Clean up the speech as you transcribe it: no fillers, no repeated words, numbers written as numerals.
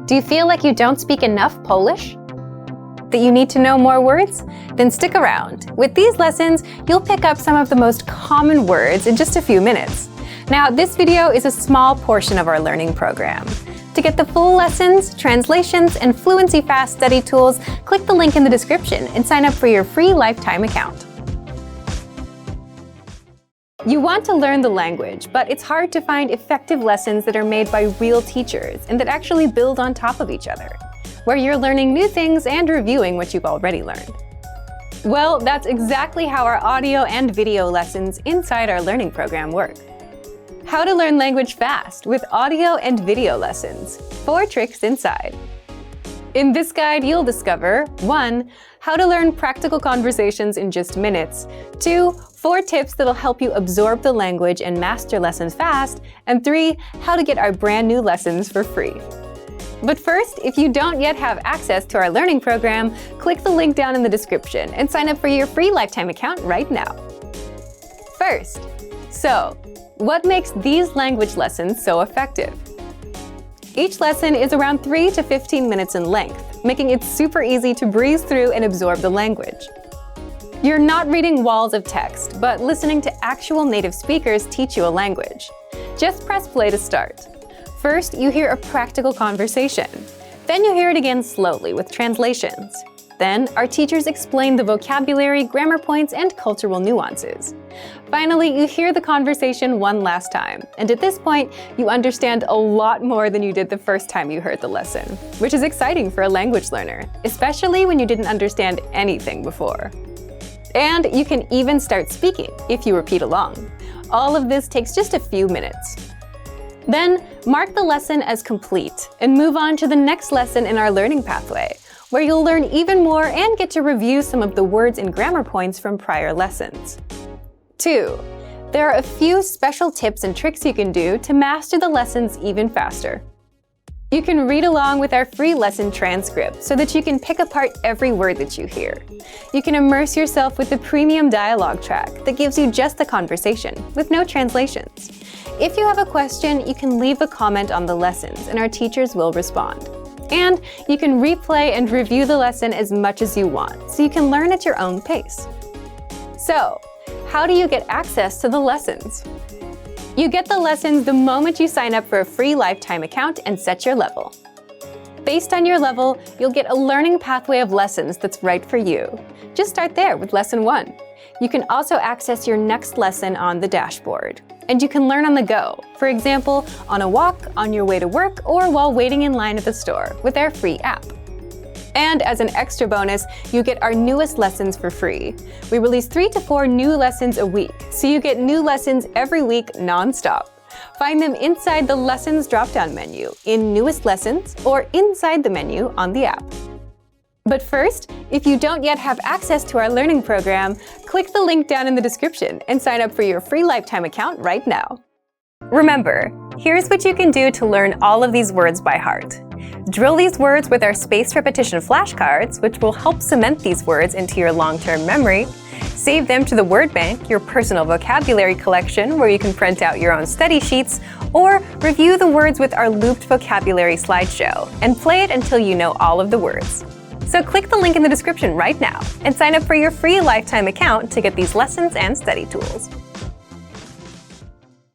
Do you feel like you don't speak enough Polish? That you need to know more words? Then stick around. With these lessons, you'll pick up some of the most common words in just a few minutes. Now, this video is a small portion of our learning program. To get the full lessons, translations, and fluency fast study tools, click the link in the description and sign up for your free lifetime account. You want to learn the language, but it's hard to find effective lessons that are made by real teachers and that actually build on top of each other, where you're learning new things and reviewing what you've already learned. Well, that's exactly how our audio and video lessons inside our learning program work. How to learn language fast with audio and video lessons. 4 tricks inside. In this guide, you'll discover 1. How to learn practical conversations in just minutes. 2. 4 tips that'll help you absorb the language and master lessons fast. And 3. How to get our brand new lessons for free. But first, if you don't yet have access to our learning program, click the link down in the description and sign up for your free lifetime account right now. First, what makes these language lessons so effective? Each lesson is around 3 to 15 minutes in length, making it super easy to breeze through and absorb the language. You're not reading walls of text, but listening to actual native speakers teach you a language. Just press play to start. First, you hear a practical conversation. Then you hear it again slowly with translations. Then, our teachers explain the vocabulary, grammar points, and cultural nuances. Finally, you hear the conversation one last time, and at this point, you understand a lot more than you did the first time you heard the lesson, which is exciting for a language learner, especially when you didn't understand anything before. And you can even start speaking if you repeat along. All of this takes just a few minutes. Then, mark the lesson as complete and move on to the next lesson in our learning pathway, where you'll learn even more and get to review some of the words and grammar points from prior lessons. 2. There are a few special tips and tricks you can do to master the lessons even faster. You can read along with our free lesson transcript so that you can pick apart every word that you hear. You can immerse yourself with the premium dialogue track that gives you just the conversation, with no translations. If you have a question, you can leave a comment on the lessons and our teachers will respond. And you can replay and review the lesson as much as you want, so you can learn at your own pace. So, how do you get access to the lessons? You get the lessons the moment you sign up for a free lifetime account and set your level. Based on your level, you'll get a learning pathway of lessons that's right for you. Just start there with lesson 1. You can also access your next lesson on the dashboard. And you can learn on the go, for example, on a walk, on your way to work, or while waiting in line at the store with our free app. And as an extra bonus, you get our newest lessons for free. We release 3 to 4 new lessons a week, so you get new lessons every week non-stop. Find them inside the Lessons drop-down menu, in Newest Lessons, or inside the menu on the app. But first, if you don't yet have access to our learning program, click the link down in the description and sign up for your free lifetime account right now. Remember, here's what you can do to learn all of these words by heart. Drill these words with our spaced repetition flashcards, which will help cement these words into your long-term memory. Save them to the word bank, your personal vocabulary collection, where you can print out your own study sheets, or review the words with our looped vocabulary slideshow, and play it until you know all of the words. So click the link in the description right now and sign up for your free lifetime account to get these lessons and study tools.